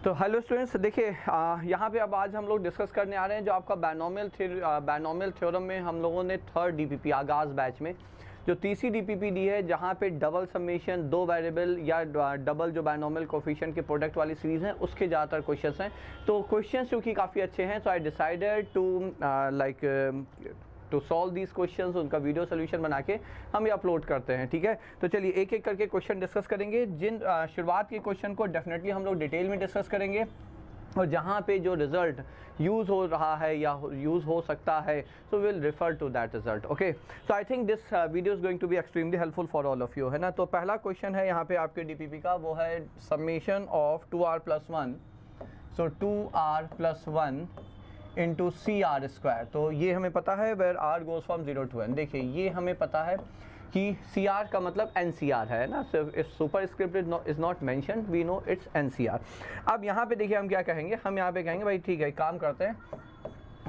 तो hello students, देखिए यहाँ पे अब आज हम लोग डिस्कस करने आ रहे हैं जो आपका बायनॉमियल थ्योरम में हम लोगों ने थर्ड डीपीपी आगाज़ बैच में जो तीसरी डीपीपी दी है, जहाँ पे डबल समेशन, दो वेरिएबल या डबल जो बायनॉमियल कोफिशिएंट के प्रोडक्ट वाली सीरीज़ हैं उसके ज़्यादातर क्वेश्चंस हैं। तो क्वेश्चंस क्योंकि काफ़ी अच्छे हैं, so I decided to solve these questions, उनका वीडियो सोल्यूशन बना के हम ये अपलोड करते हैं। ठीक है, तो चलिए एक एक करके क्वेश्चन डिस्कस करेंगे। जिन शुरुआत के क्वेश्चन को डेफिनेटली हम लोग डिटेल में डिस्कस करेंगे, और जहाँ पे जो रिज़ल्ट यूज़ हो रहा है या यूज़ हो सकता है, so will refer to that result. Okay, so I think this video is going to be extremely helpful for all of you, है ना। तो पहला क्वेश्चन है यहाँ पे आपके डीपीपी का, वो है summation of 2r+1, so 2r+1 into C R square. तो ये हमें पता है where R goes from 0 to n। देखिए ये हमें पता है कि सी आर का मतलब एन सी आर है ना, superscript is not mention, we know it's N C R. अब यहाँ पे देखिए हम क्या कहेंगे, हम यहाँ पे कहेंगे भाई ठीक है, काम करते हैं,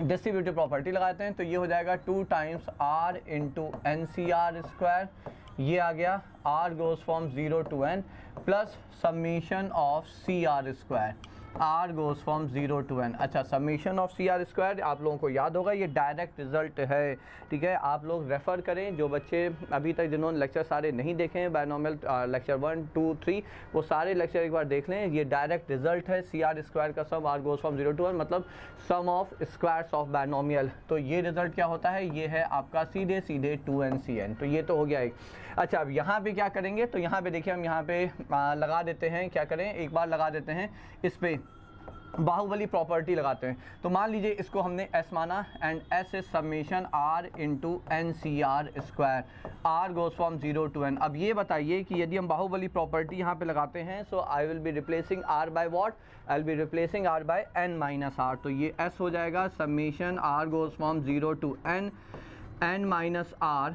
डिस्ट्रीब्यूटिव प्रॉपर्टी लगाते हैं। तो ये हो जाएगा 2 times R into N C R square, ये आ गया R goes from 0 to n plus summation of C R square, R goes from 0 to n। अच्छा, summation of C R square आप लोगों को याद होगा, ये डायरेक्ट रिजल्ट है। ठीक है, आप लोग रेफ़र करें, जो बच्चे अभी तक जिन्होंने लेक्चर सारे नहीं देखे हैं, बायनॉमियल लेक्चर 1, 2, 3, वो सारे लेक्चर एक बार देख लें। ये डायरेक्ट रिजल्ट है, सी आर स्क्वायर का sum, R goes from 0 to n मतलब sum of squares of binomial. तो ये रिजल्ट क्या होता है, ये है आपका सीधे 2nCn। तो ये तो हो गया एक। अच्छा, अब यहाँ पे क्या करेंगे, तो यहाँ पे देखिए हम यहाँ पे लगा देते हैं, क्या करें, एक बार लगा देते हैं, इस पे बाहुबली प्रॉपर्टी लगाते हैं। तो मान लीजिए इसको हमने s माना, and s is summation r into N C R square, r goes from 0 to n। अब ये बताइए कि यदि हम बाहुबली प्रॉपर्टी यहाँ पे लगाते हैं, so I will be replacing r by what, I will be replacing r by n minus r। तो ये s हो जाएगा summation r goes from 0 to n minus r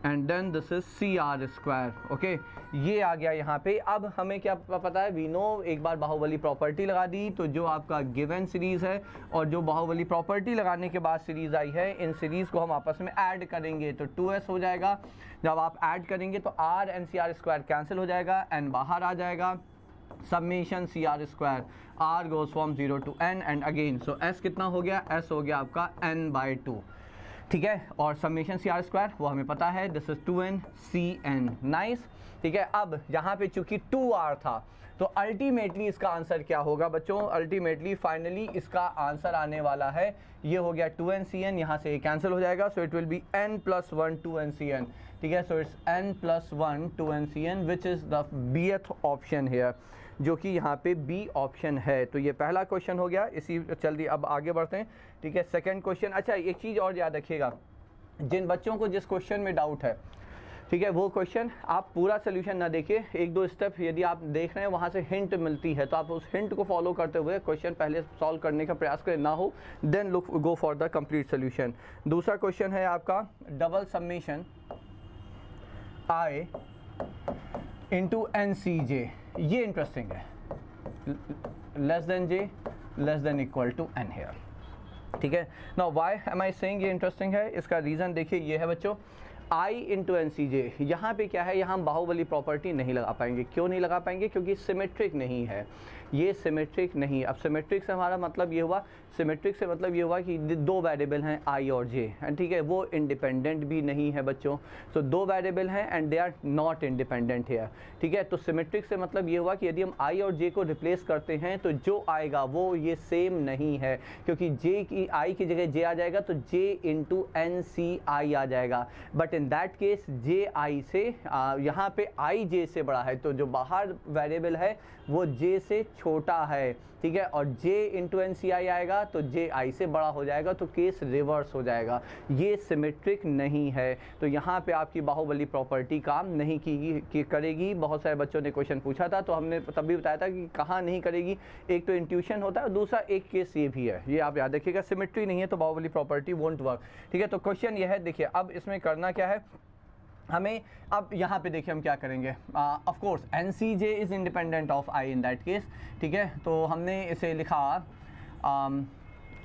and then this is C R square. Okay, ये आ गया यहाँ पे। अब हमें क्या पता है, वी नो, एक बार बाहुबली प्रॉपर्टी लगा दी, तो जो आपका गिवन सीरीज़ है और जो बाहुबली प्रॉपर्टी लगाने के बाद सीरीज़ आई है, इन सीरीज़ को हम आपस में ऐड करेंगे तो 2s हो जाएगा। जब आप ऐड करेंगे तो r N C R square cancel हो जाएगा, n बाहर आ जाएगा, summation C R square, r goes from 0 to n and again, so s कितना हो गया, s हो गया आपका n/2। ठीक है, और समेशन सी आर स्क्वायर वो हमें पता है, दिस इज 2nCn। नाइस। ठीक है, अब यहाँ पे चूंकि 2r था, तो अल्टीमेटली इसका आंसर क्या होगा बच्चों, अल्टीमेटली फाइनली इसका आंसर आने वाला है, ये हो गया 2nCn, यहाँ से ये कैंसिल हो जाएगा, so it will be n+1 2nCn। ठीक है, so it's n+1 2nCn which is the बीथ ऑप्शन हेयर, जो कि यहाँ पे बी ऑप्शन है। तो ये पहला क्वेश्चन हो गया। इसी जल्दी अब आगे बढ़ते हैं। ठीक है, सेकंड क्वेश्चन। अच्छा, एक चीज़ और याद रखिएगा, जिन बच्चों को जिस क्वेश्चन में डाउट है, ठीक है, वो क्वेश्चन आप पूरा सोल्यूशन ना देखिए, एक दो स्टेप यदि आप देख रहे हैं वहाँ से हिंट मिलती है, तो आप उस हिंट को फॉलो करते हुए क्वेश्चन पहले सॉल्व करने का प्रयास करें, ना हो then look go for the complete solution. दूसरा क्वेश्चन है आपका double summation I into N C J. ये इंटरेस्टिंग है, less than J less than equal to N here. ठीक है, now why am I saying ये इंटरेस्टिंग है, इसका रीज़न देखिए ये है बच्चों, I into N C J. यहाँ पर क्या है, यहाँ हम बाहुबली प्रॉपर्टी नहीं लगा पाएंगे। क्यों नहीं लगा पाएंगे, क्योंकि सिमेट्रिक नहीं है, ये सिमेट्रिक नहीं। अब सिमेट्रिक से हमारा मतलब ये हुआ, सिमेट्रिक से मतलब ये हुआ कि दो वेरिएबल हैं I और J, एंड ठीक है, वो इंडिपेंडेंट भी नहीं है बच्चों। तो दो वेरिएबल हैं and they are not independent है। ठीक है, तो सिमेट्रिक से मतलब ये हुआ कि यदि हम I और J को रिप्लेस करते हैं तो जो आएगा वो ये सेम नहीं है, क्योंकि I की जगह J आ जाएगा तो J इंटू एन सी आई आ जाएगा। बट इन दैट केस जे आई से यहाँ पे आई जे से बड़ा है, तो जो बाहर वेरिएबल है वो जे से छोटा है। ठीक है, और जे इंटू एन सी आई आएगा तो जे आई से बड़ा हो जाएगा, तो केस रिवर्स हो जाएगा, ये सिमेट्रिक नहीं है। तो यहाँ पे आपकी बाहुबली प्रॉपर्टी काम नहीं की करेगी। बहुत सारे बच्चों ने क्वेश्चन पूछा था, तो हमने तब भी बताया था कि कहाँ नहीं करेगी। एक तो इंट्यूशन होता है, और दूसरा एक केस ये भी है, ये आप याद रखिएगा, सिमेट्री नहीं है तो बाहुबली प्रॉपर्टी वोंट वर्क। ठीक है, तो क्वेश्चन ये है, देखिए अब इसमें करना क्या है हमें। अब यहाँ पे देखिए हम क्या करेंगे, of course N C J is independent of I in that case. ठीक है, तो हमने इसे लिखा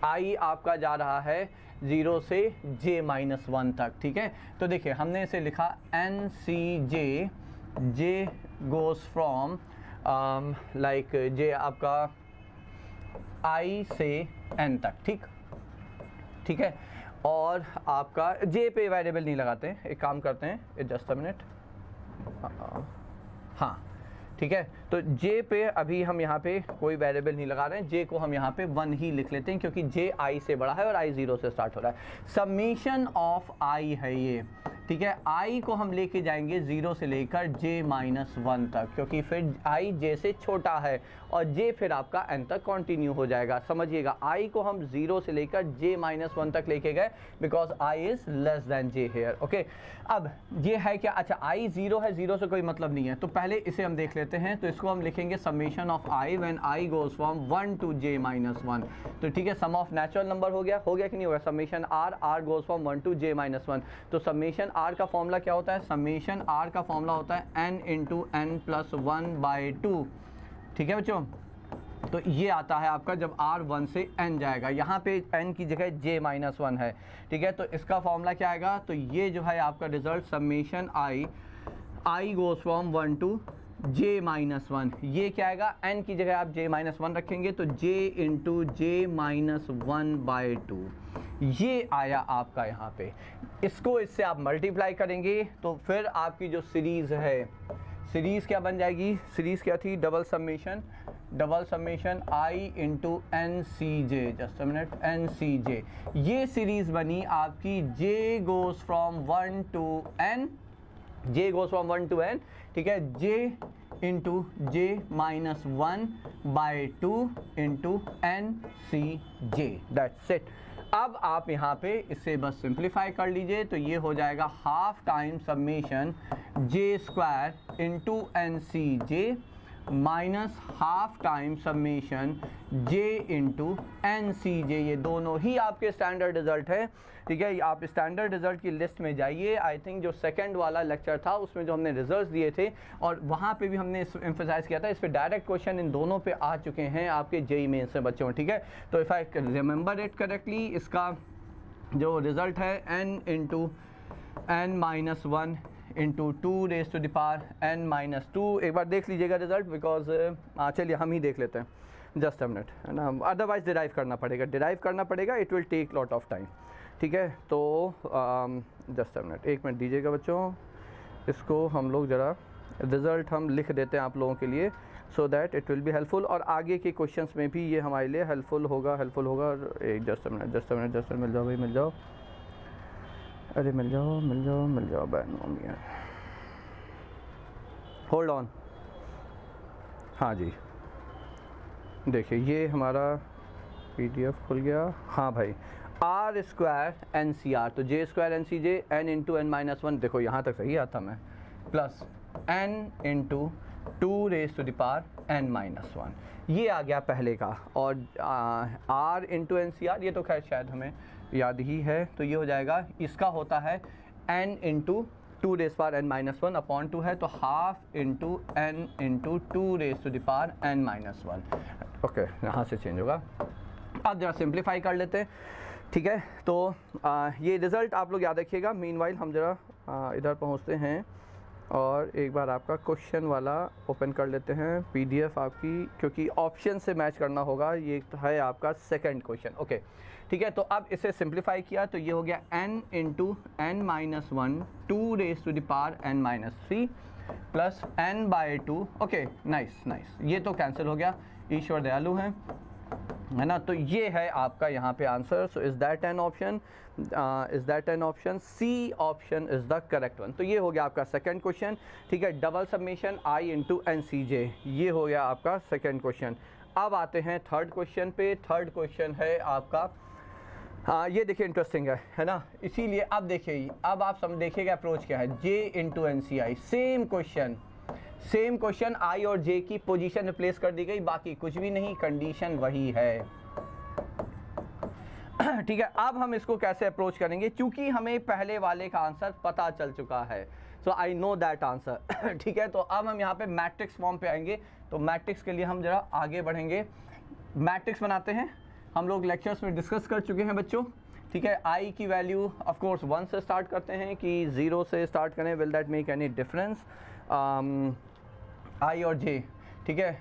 आई आपका जा रहा है 0 से j-1 तक। ठीक है, तो देखिए हमने इसे लिखा N C J goes from like J आपका i से n तक, ठीक है। और आपका j पे वेरिएबल नहीं लगाते हैं, एक काम करते हैं, जस्ट अ मिनट, हाँ ठीक है। तो j पे अभी हम यहाँ पे कोई वेरिएबल नहीं लगा रहे हैं, j को हम यहाँ पे 1 ही लिख लेते हैं क्योंकि j i से बड़ा है और i 0 से स्टार्ट हो रहा है। समीशन ऑफ i है ये, ठीक है। i को हम लेके जाएंगे 0 से लेकर j-1 तक, क्योंकि फिर i j से छोटा है और j फिर आपका n तक कंटिन्यू हो जाएगा। समझिएगा, i को हम 0 से लेकर j-1 तक लेके गए because i is less than j here, okay. अब ये है क्या, अच्छा i 0 है, 0 से कोई मतलब नहीं है, तो पहले इसे हम देख लेते हैं। तो इसको हम लिखेंगे summation of i when i goes from 1 to j-1, तो ठीक है। सम ऑफ नेचुरल नंबर हो गया कि नहीं होगा, summation r goes from 1 to j-1, तो समेशन r का फॉर्मूला क्या होता है, समेशन r का फॉर्मूला होता है n इंटू n प्लस 1/2, ठीक है बच्चों। तो ये आता है आपका जब r 1 से n जाएगा, यहाँ पे n की जगह j-1 है, ठीक है। तो इसका फॉर्मूला क्या आएगा, तो ये जो है आपका result summation i goes from 1 to j-1, ये क्या आएगा, n की जगह आप j-1 रखेंगे तो j इंटू j-1/2, ये आया आपका यहाँ पे। इसको इससे आप मल्टीप्लाई करेंगे तो फिर आपकी जो सीरीज़ है, सीरीज़ क्या बन जाएगी, सीरीज़ क्या थी, double summation i into N C J, just a minute, N C J, ये सीरीज़ बनी आपकी j goes from 1 to n, ठीक है, j into j-1/2 into N C J, that's it. अब आप यहाँ पे इससे बस सिंप्लीफाई कर लीजिए, तो ये हो जाएगा half time summation j² into N C J minus half time summation j into N C J, ये दोनों ही आपके स्टैंडर्ड रिजल्ट है, ठीक है। आप स्टैंडर्ड रिजल्ट की लिस्ट में जाइए, आई थिंक जो सेकंड वाला लेक्चर था उसमें जो हमने रिजल्ट्स दिए थे और वहाँ पे भी हमने एम्फसाइज किया था, इस पे डायरेक्ट क्वेश्चन इन दोनों पे आ चुके हैं आपके जेईई मेंस से बच्चों, ठीक है। तो if I remember it correctly, इसका जो रिज़ल्ट है n into n-1 into 2 raise to the power n-2, एक बार देख लीजिएगा रिजल्ट, बिकॉज चलिए हम ही देख लेते हैं, जस्ट अ मिनट, है ना, अदरवाइज डिराइव करना पड़ेगा, it will take lot of time, ठीक है। तो जस्ट अ मिनट, 1 मिनट दीजिएगा बच्चों, इसको हम लोग ज़रा रिज़ल्ट हम लिख देते हैं आप लोगों के लिए, so that it will be helpful, और आगे के क्वेश्चंस में भी ये हमारे लिए हेल्पफुल होगा। एक जस्ट अ मिनट मिल जाओ भाई, मिल जाओ, अरे मिल जाओ बहन मम्मी, होल्ड ऑन, हाँ जी, देखिए ये हमारा PDF खुल गया, हाँ भाई, r स्क्वायर NCR, तो j² NCJ n into n-1, देखो यहाँ तक सही आता मैं, plus n into 2 raise to the power n-1, ये आ गया पहले का, और r इंटू NCR ये तो खैर शायद हमें याद ही है, तो ये हो जाएगा, इसका होता है n into 2 raise power n-1 upon 2 है, तो half into n into 2 raise to the power n-1, okay, यहाँ से चेंज होगा। अब जरा सिंप्लीफाई कर लेते हैं, ठीक है। तो ये रिज़ल्ट आप लोग याद रखिएगा। मीनवाइल हम जरा इधर पहुँचते हैं और एक बार आपका क्वेश्चन वाला ओपन कर लेते हैं, PDF आपकी, क्योंकि ऑप्शन से मैच करना होगा, ये है आपका सेकंड क्वेश्चन, ओके, ठीक है। तो अब इसे सिंप्लीफाई किया तो ये हो गया n into n-1 2 raise to the power n-3 plus n/2, okay, nice, ये तो कैंसिल हो गया, ईश्वर दयालु हैं, है ना। तो ये है आपका यहाँ पे answer, so is that an option, C option is the correct one. तो ये हो गया आपका सेकंड क्वेश्चन, ठीक है। Double summation i into N C J, ये हो गया आपका सेकंड क्वेश्चन। अब आते हैं थर्ड क्वेश्चन पे। थर्ड क्वेश्चन है आपका, हाँ ये देखिए इंटरेस्टिंग है ना, इसीलिए अब देखिए, अब आप देखिएगा अप्रोच क्या है, j into N C I, same question i और j की पोजीशन रिप्लेस कर दी गई, बाकी कुछ भी नहीं, कंडीशन वही है, ठीक है। अब हम इसको कैसे अप्रोच करेंगे, क्योंकि हमें पहले वाले का आंसर पता चल चुका है, सो आई नो दैट आंसर, ठीक है। तो अब हम यहाँ पे मैट्रिक्स फॉर्म पे आएंगे, तो मैट्रिक्स के लिए हम जरा आगे बढ़ेंगे, मैट्रिक्स बनाते हैं। हम लोग लेक्चर्स में डिस्कस कर चुके हैं बच्चों, ठीक है। i की वैल्यू ऑफ कोर्स 1 से स्टार्ट करते हैं कि 0 से स्टार्ट करें, will that make any difference, i और j, ठीक है,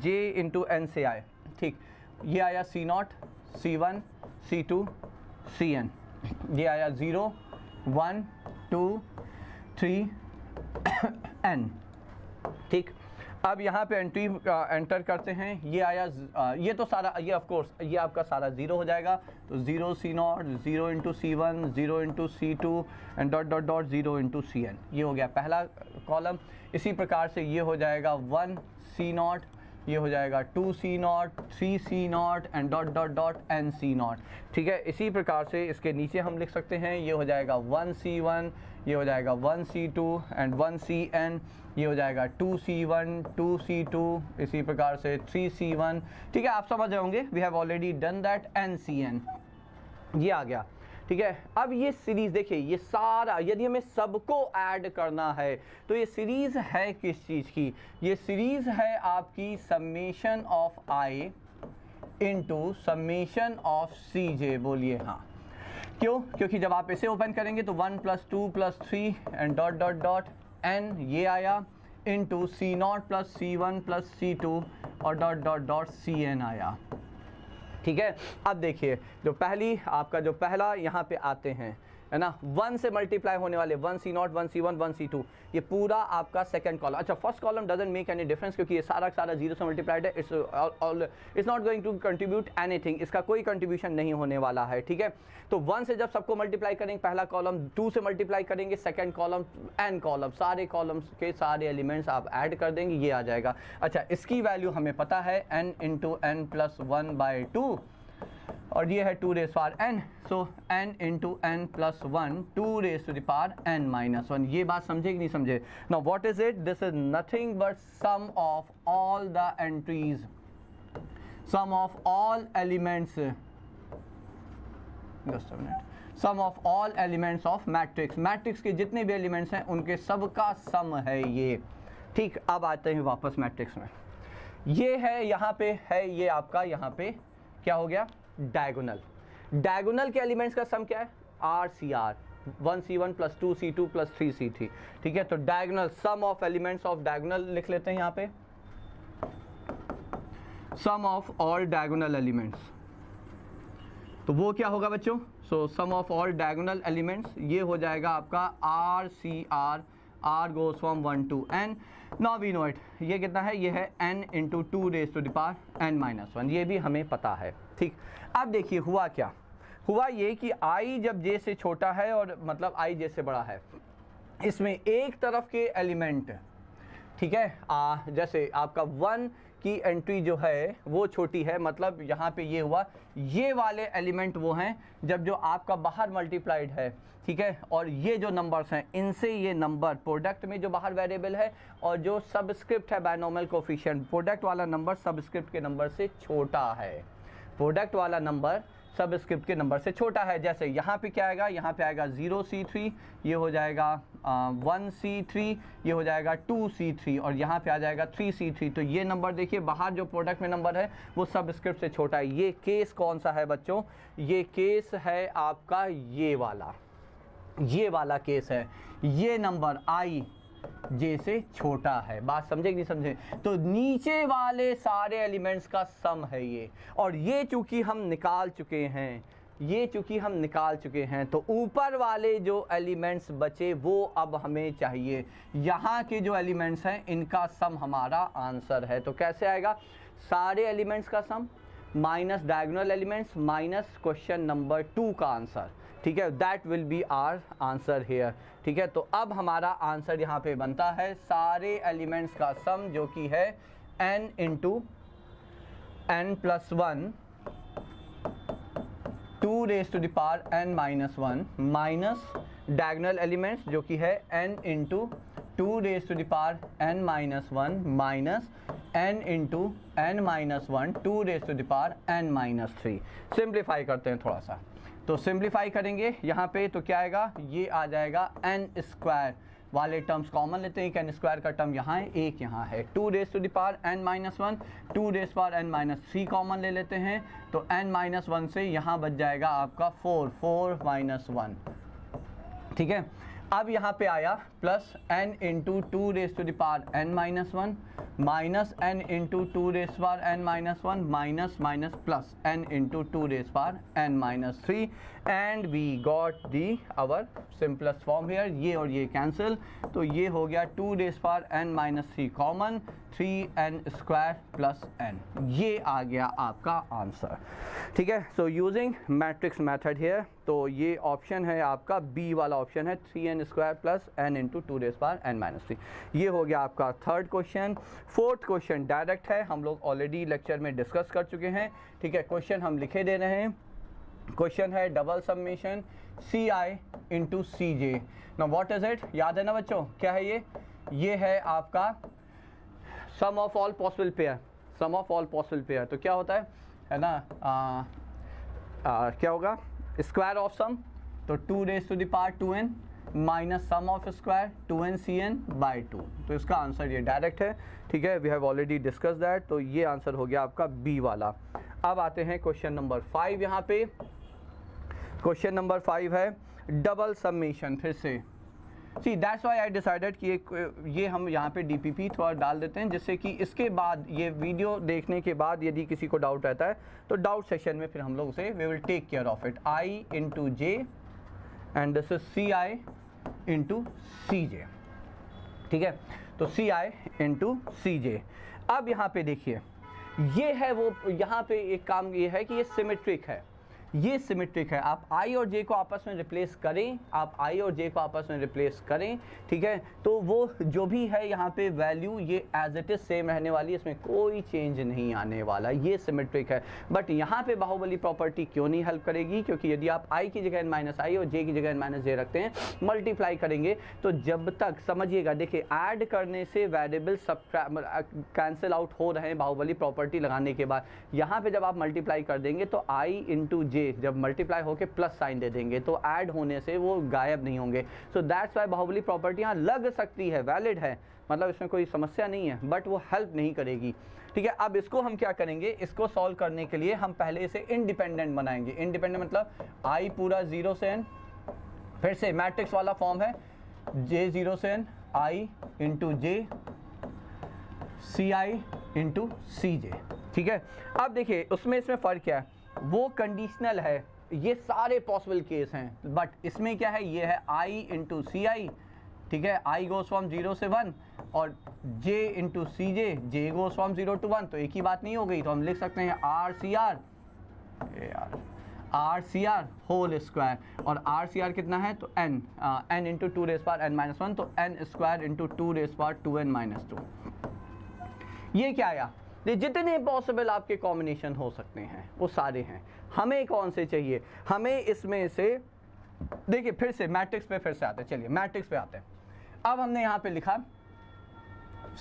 j इंटू एन से आए, ठीक, ये आया C0, C1, C2, Cn, ये आया 0, 1, 2, 3 n, ठीक। अब यहाँ पे एंट्री एंटर करते हैं, ये आया ये तो सारा, ये ऑफ कोर्स ये आपका सारा 0 हो जाएगा, तो 0 C0, 0 into C1, 0 into C2 and dot dot dot 0 into Cn, ये हो गया पहला कॉलम। इसी प्रकार से ये हो जाएगा 1 C0, ये हो जाएगा 2 C0, 3 C0 and dot dot dot n C0, ठीक है। इसी प्रकार से इसके नीचे हम लिख सकते हैं, ये हो जाएगा 1 C1, ये हो जाएगा 1 C2 एंड 1 Cn, ये हो जाएगा 2 C1, 2 C2, इसी प्रकार से 3 C1, ठीक है। आप समझ रहे होंगे, we have already done that, n Cn, ये आ गया, ठीक है। अब ये सीरीज देखिए, ये सारा यदि हमें सबको ऐड करना है तो ये सीरीज है किस चीज़ की? ये सीरीज है आपकी summation of i into summation of cj, बोलिए हाँ। क्यों? क्योंकि जब आप इसे ओपन करेंगे तो 1 + 2 + 3 and dot dot dot n ये आया इंटू C0 + C1 + C2 और डॉट डॉट डॉट Cn आया, ठीक है। अब देखिए, जो पहली आपका जो पहला यहाँ पे आते हैं, है ना, 1 से मल्टीप्लाई होने वाले 1 C0, 1 C1, 1 C2, ये पूरा आपका सेकंड कॉलम। अच्छा, first column doesn't make any difference क्योंकि ये सारा सारा 0 से मल्टीप्लाइड है, it's not going to contribute anything, इसका कोई कंट्रीब्यूशन नहीं होने वाला है, ठीक है। तो 1 से जब सबको मल्टीप्लाई करेंगे पहला कॉलम, 2 से मल्टीप्लाई करेंगे सेकंड कॉलम, n कॉलम, सारे कॉलम्स के सारे एलिमेंट्स आप ऐड कर देंगे, ये आ जाएगा। अच्छा, इसकी वैल्यू हमें पता है n इंटू n + 1/2 और ये है 2 raised to power n, so n into n + 1, 2 raised to the power n - 1। ये बात समझे कि नहीं समझे? Now what is it? This is nothing but sum of all the entries, sum of all elements, just a minute, sum of all elements of matrix, matrix के जितने भी elements हैं उनके सबका सम है ये, ठीक। अब आते हैं वापस मैट्रिक्स में, ये है यहाँ पे है, ये आपका यहाँ पे क्या हो गया? डायगोनल। डायगोनल के एलिमेंट्स का सम क्या है? RCR, 1 C1 + 2 C2 + 3 C3, ठीक है। तो diagonal, sum of elements of diagonal लिख लेते हैं यहाँ पे, sum of all diagonal elements, तो वो क्या होगा बच्चों? So sum of all diagonal elements, ये हो जाएगा आपका RCR, R goes from 1 to n। Now we know it, ये कितना है? ये है n into 2 raised to the power n - 1, ये भी हमें पता है, ठीक। अब देखिए हुआ क्या, हुआ ये कि i जब j से छोटा है और मतलब i j से बड़ा है, इसमें एक तरफ के एलिमेंट, ठीक है, जैसे आपका 1 की एंट्री जो है वो छोटी है, मतलब यहाँ पे ये हुआ, ये वाले एलिमेंट वो हैं जब जो आपका बाहर मल्टीप्लाइड है, ठीक है, और ये जो नंबर्स हैं इनसे ये नंबर प्रोडक्ट में जो बाहर वेरिएबल है और जो सबस्क्रिप्ट है बायनॉमियल कोफिशिएंट, प्रोडक्ट वाला नंबर सबस्क्रिप्ट के नंबर से छोटा है, प्रोडक्ट वाला नंबर सबस्क्रिप्ट के नंबर से छोटा है। जैसे यहाँ पे क्या आएगा? यहाँ पे आएगा 0 C3, ये हो जाएगा 1 C3, ये हो जाएगा 2 C3 और यहाँ पे आ जाएगा 3 C3। तो ये नंबर देखिए, बाहर जो प्रोडक्ट में नंबर है वो सबस्क्रिप्ट से छोटा है। ये केस कौन सा है बच्चों? ये केस है आपका ये वाला केस है, ये नंबर I J से छोटा है। बात समझे कि नहीं समझे? तो नीचे वाले सारे एलिमेंट्स का सम है ये, और ये चूंकि हम निकाल चुके हैं, तो ऊपर वाले जो एलिमेंट्स बचे वो अब हमें चाहिए। यहाँ के जो एलिमेंट्स हैं इनका सम हमारा आंसर है। तो कैसे आएगा? सारे एलिमेंट्स का sum minus diagonal elements minus question number 2 का आंसर, ठीक है। That will be our answer here, ठीक है। तो अब हमारा आंसर यहाँ पे बनता है सारे एलिमेंट्स का सम, जो कि है n into n + 1 2 raised to the power n - 1 minus diagonal elements जो कि है n into 2 raised to the power n - 1 minus n into n - 1 2 raised to the power n - 3। Simplify करते हैं थोड़ा सा, तो सिंप्लीफाई करेंगे यहाँ पे तो क्या आएगा? ये आ जाएगा n² वाले टर्म्स कॉमन लेते हैं, n² का टर्म यहाँ है, एक यहाँ है, 2 raised to the power n - 1 2 raised to the power n - 3 common ले लेते हैं, तो n - 1 से यहाँ बच जाएगा आपका 4 - 1, ठीक है। अब यहाँ पे आया plus n into two raise to the power n minus one minus n into two raise power n minus one minus minus plus n into two raise power n minus three and we got the our simplest form here. ये और ये cancel, तो ये हो गया two raise power n minus three common 3n square plus n. ये आ गया आपका आंसर. ठीक है, so using matrix method hair, तो ये ऑप्शन है आपका बी वाला ऑप्शन है 3n square plus n into two raise power n minus three. ये हो गया आपका third question. Fourth question direct है, हम लोग ऑलरेडी लेक्चर में डिस्कस कर चुके हैं. ठीक है, क्वेश्चन हम लिखे दे रहे हैं. क्वेश्चन है double summation C I into C J. Now what is it? याद है ना बच्चों, क्या है ये? ये है आपका sum of all possible pair. Sum of all possible pair तो क्या होता है ना, क्या होगा? स्क्वायर ऑफ सम, तो 2 raise to the power 2n minus sum of square 2n cn by 2. तो इसका आंसर ये डायरेक्ट है. ठीक है, we have already discuss that. तो ये आंसर हो गया आपका बी वाला. अब आते हैं क्वेश्चन नंबर 5. यहाँ पे क्वेश्चन नंबर 5 है डबल समेशन. फिर से see that's why I decided कि ये हम यहाँ पे DPP थोड़ा डाल देते हैं, जिससे कि इसके बाद ये वीडियो देखने के बाद यदि किसी को डाउट रहता है तो डाउट सेशन में फिर हम लोग उसे we will take care of it. I into J and this is C I into C J. ठीक है, तो सी आई इंटू सी जे. अब यहाँ पे देखिए, ये है वो, यहाँ पे एक काम ये है कि ये सिमेट्रिक है. ये सिमेट्रिक है. आप आई और जे को आपस में रिप्लेस करें, आप आई और जे को आपस में रिप्लेस करें. ठीक है, तो वो जो भी है यहाँ पे वैल्यू ये एज इट इज सेम रहने वाली है, इसमें कोई चेंज नहीं आने वाला. ये सिमेट्रिक है. बट यहाँ पे बाहुबली प्रॉपर्टी क्यों नहीं हेल्प करेगी? क्योंकि यदि आप आई की जगह n माइनस आई और जे की जगह n माइनस जे रखते हैं, मल्टीप्लाई करेंगे, तो जब तक समझिएगा, देखिए ऐड करने से वेरिएबल कैंसिल आउट हो रहे हैं बाहुबली प्रॉपर्टी लगाने के बाद. यहाँ पे जब आप मल्टीप्लाई कर देंगे तो आई इंटू जे जब मल्टीप्लाई होके प्लस साइन दे देंगे, तो ऐड होने से वो गायब नहीं होंगे. So that's why Baahubali property यहाँ लग सकती है, वैलिड है, मतलब इसमें कोई समस्या नहीं है, बट वो हेल्प नहीं करेगी. ठीक है, अब इसको हम क्या करेंगे? इसको सॉल्व करने के लिए हम पहले इसे इंडिपेंडेंट बनाएंगे. इंडिपेंडेंट मतलब आई पूरा 0 से n, फिर से मैट्रिक्स वाला फॉर्म है j 0 से n I into J C I into C J. ठीक है, अब देखिए उसमें इसमें फ़र्क क्या है? वो कंडीशनल है, ये सारे पॉसिबल केस हैं, बट इसमें क्या है? ये है i इंटू सी आई. ठीक है, i गोज फ्रॉम 0 से 1 और j into C J, J goes from 0 to 1. तो एक ही बात नहीं हो गई, तो हम लिख सकते हैं R C R whole square. और आर सी आर कितना है? तो n into two raise power n minus one, तो n square into two raise power 2n minus 2. ये क्या आया? ये जितने पॉसिबल आपके कॉम्बिनेशन हो सकते हैं वो सारे हैं. हमें कौन से चाहिए? हमें इसमें से देखिए, फिर से मैट्रिक्स पे फिर से आते हैं. चलिए मैट्रिक्स पे आते हैं. अब हमने यहाँ पे लिखा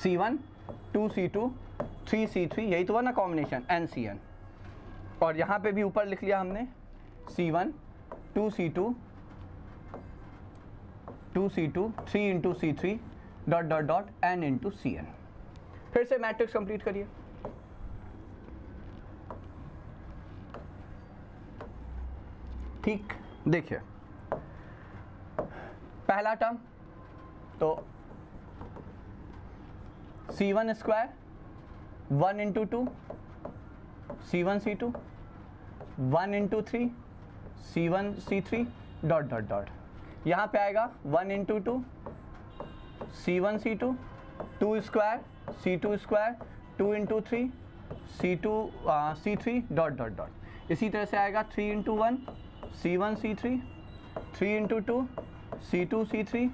C1 2C2 3C3, यही तो हुआ ना कॉम्बिनेशन NCN. और यहाँ पे भी ऊपर लिख लिया हमने C1 2C2 3 into C3 dot dot dot n into CN. फिर से मैट्रिक्स कंप्लीट करिए. ठीक, देखिए पहला टर्म तो C1 square 1 into 2 C1 C2 1 into 3 C1 C3 dot dot dot. यहाँ पे आएगा 1 into 2 C1 C2 2 square C2 square 2 into 3 C2 C3 dot dot dot. इसी तरह से आएगा 3 into 1 C1 C3 3 into 2 C2 C3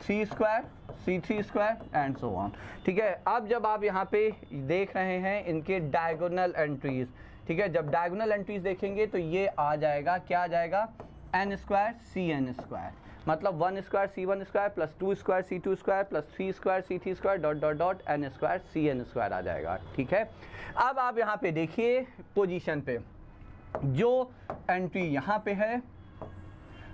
3 square C3 square and so on. ठीक है, अब जब आप यहाँ पे देख रहे हैं इनके डायगोनल एंट्रीज, ठीक है, जब डायगोनल एंट्रीज देखेंगे तो ये आ जाएगा, क्या आ जाएगा? n square CN square. मतलब 1 square C1 square plus 2 square C2 square plus 3 square C3 square dot dot dot n square CN square आ जाएगा. ठीक है, अब आप यहाँ पे देखिए पोजीशन पे जो एंट्री यहाँ पे है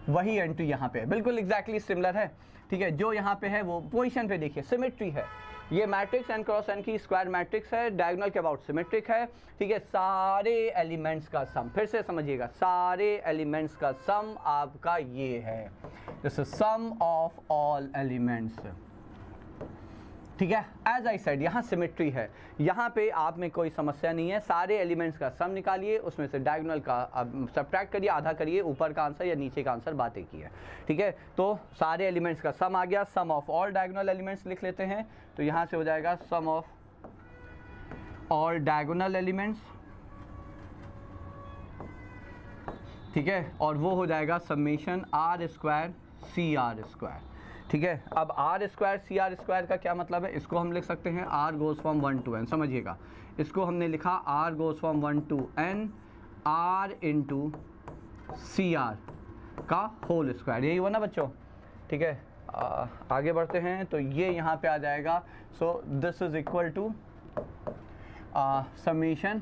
वही एंट्री यहाँ पे है, बिल्कुल एग्जैक्टली सिमिलर है. ठीक है, जो यहाँ पे है वो पोजीशन पे देखिए सिमेट्री है. ये मैट्रिक्स n क्रॉस n की स्क्वायर मैट्रिक्स है, डायगोनल के अबाउट सिमेट्रिक है, ठीक है। सारे एलिमेंट्स का सम, फिर से समझिएगा, सारे एलिमेंट्स का सम आपका ये है, this is sum of all elements, ठीक है। एज आई सेड यहाँ सिमेट्री है, यहाँ पे आप में कोई समस्या नहीं है, सारे एलिमेंट्स का सम निकालिए, उसमें से डायगोनल का सब्ट्रैक्ट करिए, आधा करिए, ऊपर का आंसर या नीचे का आंसर बात एक ही है, ठीक है। तो सारे एलिमेंट्स का सम आ गया, sum of all diagonal elements लिख लेते हैं, तो यहाँ से हो जाएगा sum of all diagonal elements, ठीक है, और वो हो जाएगा summation R square C R square, ठीक है। अब R square C R square का क्या मतलब है, इसको हम लिख सकते हैं R goes from 1 to n, समझिएगा, इसको हमने लिखा R goes from 1 to n R into C R का होल स्क्वायर, यही हुआ ना बच्चों, ठीक है। आगे बढ़ते हैं, तो ये यहाँ पे आ जाएगा, so this is equal to summation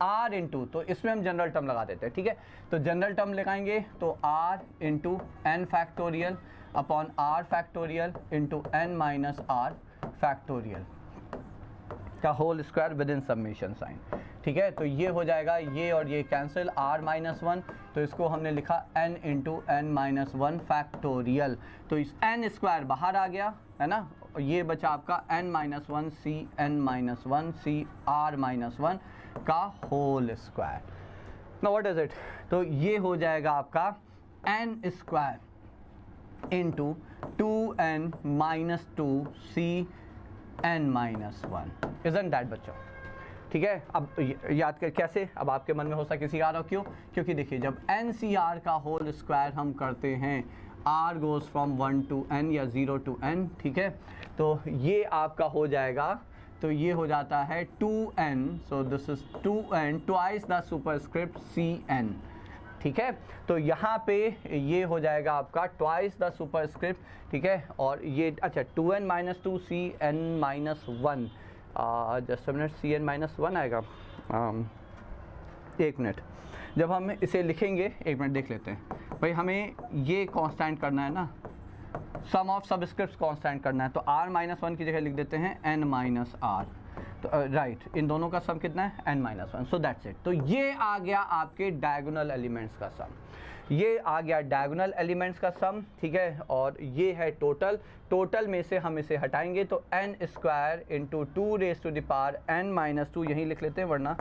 R into, तो इसमें हम जनरल टर्म लगा देते हैं, ठीक है। तो जनरल टर्म लगाएंगे तो R into N factorial upon R factorial into N minus R factorial का whole square within summation sign, ठीक है। तो ये हो जाएगा, ये और ये कैंसिल, आर माइनस 1, तो इसको हमने लिखा N into N minus 1 factorial, तो इस एन स्क्वायर बाहर आ गया है ना, ये बचा आपका n minus 1 C n minus 1 C R minus 1 का whole square. Now what is it, तो ये हो जाएगा आपका n square into 2n minus 2 C n minus 1, isn't that बच्चों, ठीक है। अब याद कर कैसे, अब आपके मन में हो सकता किसी आ रहा हो, क्यों, क्योंकि देखिए जब एन सी आर का होल स्क्वायर हम करते हैं, R goes from 1 to n या 0 to n, ठीक है, तो ये आपका हो जाएगा, तो ये हो जाता है 2n, so this is 2n twice the superscript cn, ठीक है। तो यहाँ पे ये हो जाएगा आपका ट्वाइस द सुपरस्क्रिप्ट, ठीक है, और ये अच्छा 2n minus 2 cn minus 1, just minute, cn minus 1 आएगा, एक मिनट, जब हम इसे लिखेंगे, एक मिनट देख लेते हैं भाई, हमें ये कांस्टेंट करना है ना, सम ऑफ सबस्क्रिप्ट्स कांस्टेंट करना है, तो r माइनस 1 की जगह लिख देते हैं n माइनस r, तो राइट, इन दोनों का सम कितना है n minus 1, so that's it. तो ये आ गया आपके डायगोनल एलिमेंट्स का सम, ये आ गया डायगोनल एलिमेंट्स का सम, ठीक है, और ये है टोटल, टोटल में से हम इसे हटाएंगे तो n square into 2 raise to the power n minus 2, यहीं लिख लेते हैं, वरना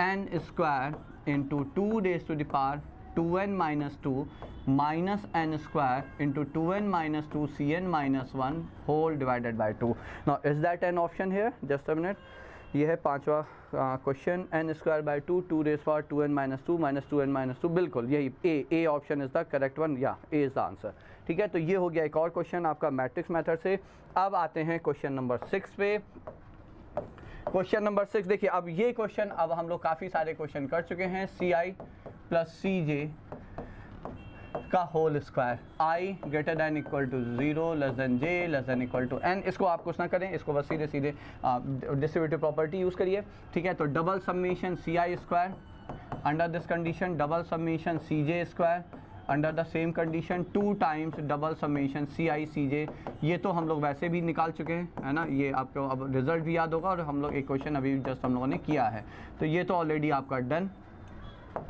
n square into 2 raise to the power 2n minus 2 minus n square into 2n minus 2 cn minus 1 whole divided by 2। Now is that an option here, just a minute, ये है पांचवा question, n square by 2 2 raise power 2n minus 2 minus 2n minus 2, बिल्कुल यही A option is the correct one, या ए is the answer, ठीक है। तो ये हो गया एक और क्वेश्चन आपका मैट्रिक्स मेथड से। अब आते हैं क्वेश्चन नंबर 6 पे। क्वेश्चन नंबर 6 देखिए, अब ये क्वेश्चन, अब हम लोग काफ़ी सारे क्वेश्चन कर चुके हैं, सी आई प्लस सी जे का whole square, I greater than equal to 0 less than J less than equal to N, इसको आप कुछ ना करें, इसको बस सीधे सीधे डिस्ट्रीब्यूटिव प्रॉपर्टी यूज़ करिए, ठीक है। तो double summation C I square under this condition, double summation C J square under the same condition, 2 times double summation C I C J, ये तो हम लोग वैसे भी निकाल चुके हैं, है ना, ये आपको अब रिजल्ट भी याद होगा, और हम लोग एक क्वेश्चन अभी जस्ट हम लोगों ने किया है, तो ये तो ऑलरेडी आपका डन,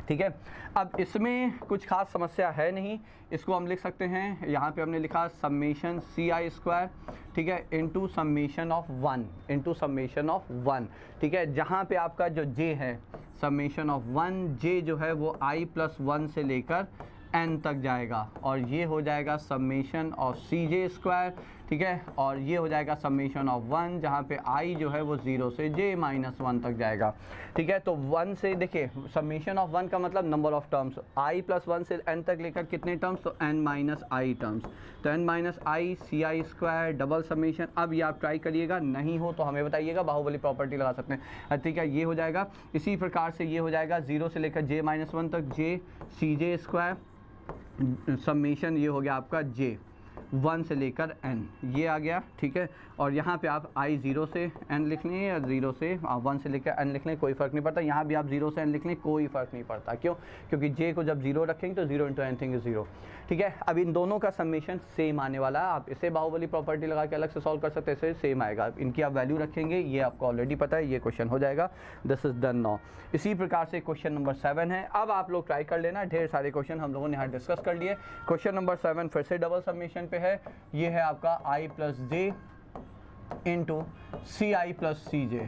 ठीक है। अब इसमें कुछ खास समस्या है नहीं, इसको हम लिख सकते हैं, यहाँ पे हमने लिखा समेशन सी आई स्क्वायर, ठीक है, into summation of 1, into summation of 1, ठीक है, जहाँ पे आपका जो जे है समेशन ऑफ 1, जे जो है वो आई प्लस 1 से लेकर n तक जाएगा, और ये हो जाएगा summation of C J square, ठीक है, और ये हो जाएगा समेशन ऑफ 1, जहाँ पे i जो है वो 0 से j माइनस 1 तक जाएगा, ठीक है। तो 1 से देखिए, समेशन ऑफ 1 का मतलब number of terms, i plus 1 से n तक लेकर कितने टर्म्स, तो n माइनस i टर्म्स, तो n minus i C I square double summation. अब ये आप ट्राई करिएगा, नहीं हो तो हमें बताइएगा, बाहुबली प्रॉपर्टी लगा सकते हैं, ठीक है, ये हो जाएगा। इसी प्रकार से ये हो जाएगा 0 से लेकर j माइनस 1 तक, j सी जे स्क्वायर समेशन, ये हो गया आपका j, 1 से लेकर n, ये आ गया, ठीक है। और यहाँ पे आप i 0 से n लिख लें या 0 से 1 से लेकर n लिख लें, कोई फ़र्क नहीं पड़ता। यहाँ भी आप 0 से n लिख लें, कोई फ़र्क नहीं पड़ता। क्यों? क्योंकि j को जब 0 रखेंगे तो 0 इंटू एनीथिंग इज़ 0, ठीक है। अब इन दोनों का समेशन सेम आने वाला है। आप इसे बाहुबली प्रॉपर्टी लगा के अलग से सॉल्व कर सकते हैं, इसे सेम आएगा। इनकी आप वैल्यू रखेंगे, ये आपको ऑलरेडी पता है, ये क्वेश्चन हो जाएगा। This is done now. इसी प्रकार से क्वेश्चन नंबर 7 है। अब आप लोग ट्राई कर लेना, ढेर सारे क्वेश्चन हम लोगों ने यहाँ डिस्कस कर लिए। क्वेश्चन नंबर 7 फिर से डबल समेशन पे है। ये है आपका i plus J into C I plus C J,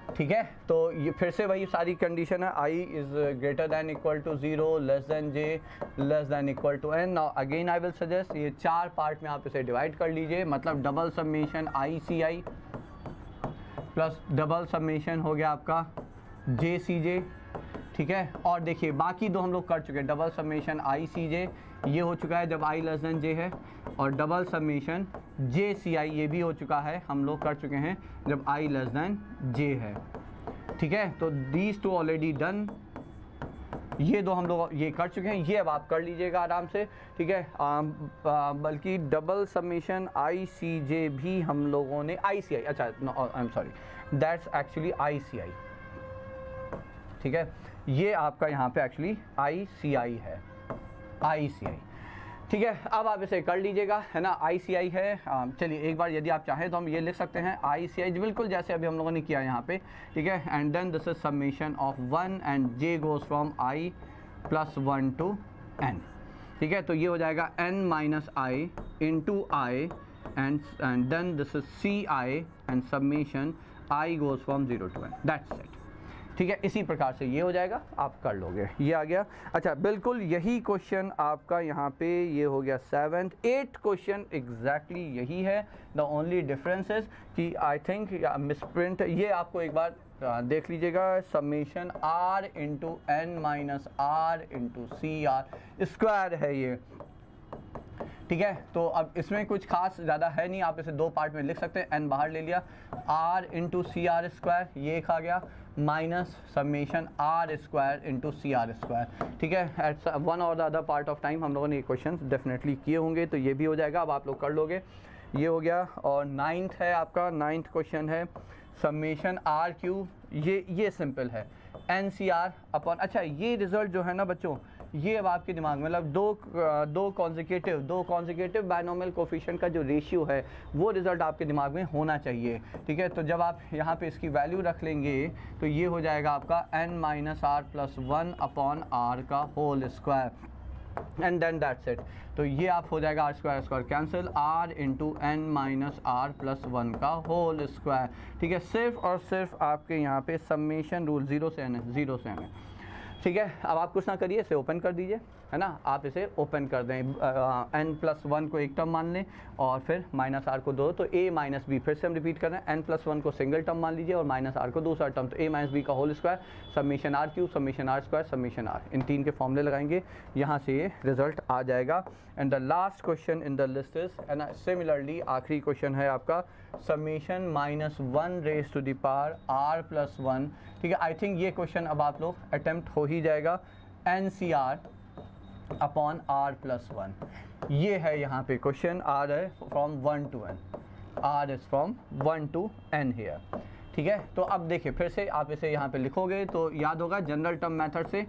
ठीक है। तो ये फिर से वही सारी कंडीशन है, i is greater than equal to 0, less than j, less than equal to n। Now again I will suggest ये 4 पार्ट में आप इसे डिवाइड कर लीजिए, मतलब double summation i C I plus double summation हो गया आपका j सी जे, ठीक है। और देखिए बाकी दो हम लोग कर चुके हैं, double summation i C J ये हो चुका है जब i लेस दैन j है, और डबल समेशन j सी आई ये भी हो चुका है, हम लोग कर चुके हैं जब i लेस दैन j है, ठीक है। तो दीज टू ऑलरेडी डन, ये दो हम लोग ये कर चुके हैं, ये अब आप कर लीजिएगा आराम से, ठीक है। बल्कि डबल समेशन आई सी जे भी हम लोगों ने आई सी आई, अच्छा I am sorry, that's actually I C I, ठीक है। ये आपका यहाँ पे एक्चुअली आई सी आई है, आई सी आई, ठीक है। अब आप इसे कर लीजिएगा, है ना, आई सी आई है। चलिए एक बार यदि आप चाहें तो हम ये लिख सकते हैं आई सी आई बिल्कुल जैसे अभी हम लोगों ने किया यहाँ पे, ठीक है। And then this is summation of 1 and j goes from i plus 1 to n, ठीक है। तो ये हो जाएगा n minus I into I and then this is C I and summation i goes from 0 to n, that's it, ठीक है। इसी प्रकार से ये हो जाएगा, आप कर लोगे, ये आ गया। अच्छा बिल्कुल यही क्वेश्चन आपका यहाँ पे ये हो गया 7th 8th क्वेश्चन एग्जैक्टली यही है। द ओनली डिफरेंस इज कि आई थिंक मिसप्रिंट, ये आपको एक बार देख लीजिएगा, summation r into N minus R into C R square है ये, ठीक है। तो अब इसमें कुछ खास ज़्यादा है नहीं, आप इसे दो पार्ट में लिख सकते हैं, n बाहर ले लिया, r into C R square ये एक आ गया, minus summation r square into C R square, ठीक है। At one or the other part of time हम लोगों ने ये क्वेश्चन डेफिनेटली किए होंगे, तो ये भी हो जाएगा, अब आप लोग कर लोगे, ये हो गया। और 9th है आपका, 9th क्वेश्चन है समेशन r क्यू, ये सिंपल है, एन सी आर अपॉन, अच्छा ये रिजल्ट जो है ना बच्चों, ये अब आपके दिमाग में मतलब दो कॉन्जिक्यूटिव बायनोमियल कोफिशिएंट का जो रेशियो है वो रिज़ल्ट आपके दिमाग में होना चाहिए, ठीक है। तो जब आप यहाँ पे इसकी वैल्यू रख लेंगे तो ये हो जाएगा आपका n minus R plus 1 upon R का whole square and then that's it. तो ये आप हो जाएगा R square cancel, r into N minus R plus 1 का होल स्क्वायर, ठीक है। सिर्फ और सिर्फ आपके यहाँ पे समेशन रूल 0 से n है, 0 से n है, ठीक है। अब आप कुछ ना करिए, इसे ओपन कर दीजिए, है ना, आप इसे ओपन कर दें, n प्लस 1 को एक टर्म मान लें और फिर माइनस r को दो, तो a माइनस बी, फिर से हम रिपीट कर रहे हैं, n प्लस 1 को सिंगल टर्म मान लीजिए और माइनस r को दूसरा टर्म, तो a माइनस बी का whole square summation r cube summation r square summation r, इन तीन के फॉर्मूले लगाएंगे, यहाँ से ये रिजल्ट आ जाएगा। And the last question in the list is, है ना, सिमिलरली आखिरी क्वेश्चन है आपका summation minus 1 raise to the power r plus 1, ठीक है। आई थिंक ये क्वेश्चन अब आप लोग अटेम्प्ट हो ही जाएगा, N C R upon r plus 1, ये है यहाँ पे क्वेश्चन, r है from 1 to n, r is from 1 to n here, ठीक है। तो अब देखिए फिर से आप इसे यहाँ पे लिखोगे तो याद होगा जनरल टर्म मेथड से,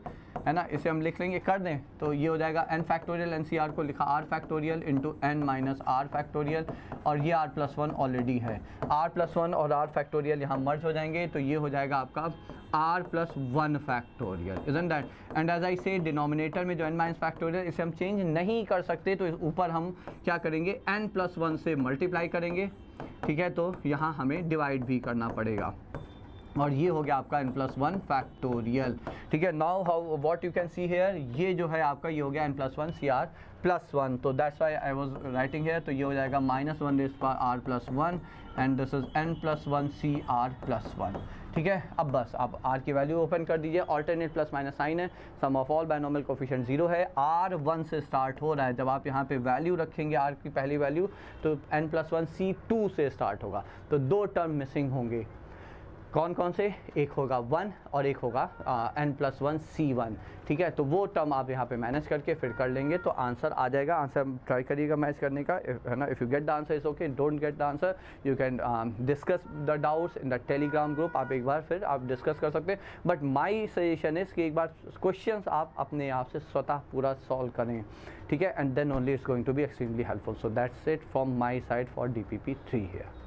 है ना, इसे हम लिख लेंगे, कर दें तो ये हो जाएगा n factorial, N C R को लिखा r factorial into n minus r factorial, और ये r प्लस 1 ऑलरेडी है, r प्लस 1 और r फैक्टोरियल यहाँ मर्ज हो जाएंगे, तो ये हो जाएगा आपका r plus 1 factorial, isn't that. And as I say denominator में जो n माइनस फैक्टोरियल, इसे हम चेंज नहीं कर सकते, तो ऊपर हम क्या करेंगे, n प्लस 1 से मल्टीप्लाई करेंगे, ठीक है। तो यहाँ हमें डिवाइड भी करना पड़ेगा, और ये हो गया आपका n प्लस 1 फैक्टोरियल, ठीक है। Now how what you can see here, ये जो है आपका ये हो गया n plus 1 C R plus 1, तो that's why I was writing here, तो ये हो जाएगा minus 1 raise power R plus 1 and this is n plus 1 C R plus 1, ठीक है। अब बस आप r की वैल्यू ओपन कर दीजिए, ऑल्टरनेट प्लस माइनस साइन है, सम ऑफ ऑल बायनोमियल कोफिशिएंट 0 है, r 1 से स्टार्ट हो रहा है, जब आप यहाँ पे वैल्यू रखेंगे r की पहली वैल्यू तो n प्लस 1 c 2 से स्टार्ट होगा, तो दो टर्म मिसिंग होंगे, कौन कौन से, एक होगा 1 और एक होगा n+1 C1, ठीक है। तो वो टर्म आप यहाँ पे मैनेज करके फिर कर लेंगे तो आंसर आ जाएगा। आंसर ट्राई करिएगा मैच करने का, है ना। If you get the answer is okay, don't get the answer you can discuss the doubts in the Telegram group. आप एक बार फिर आप डिस्कस कर सकते हैं, बट माई सजेशन इज़ कि एक बार क्वेश्चंस आप अपने आप से स्वतः पूरा सॉल्व करें, ठीक है, and then only it's going to be extremely helpful. So that's it from my side for DPP 3 here.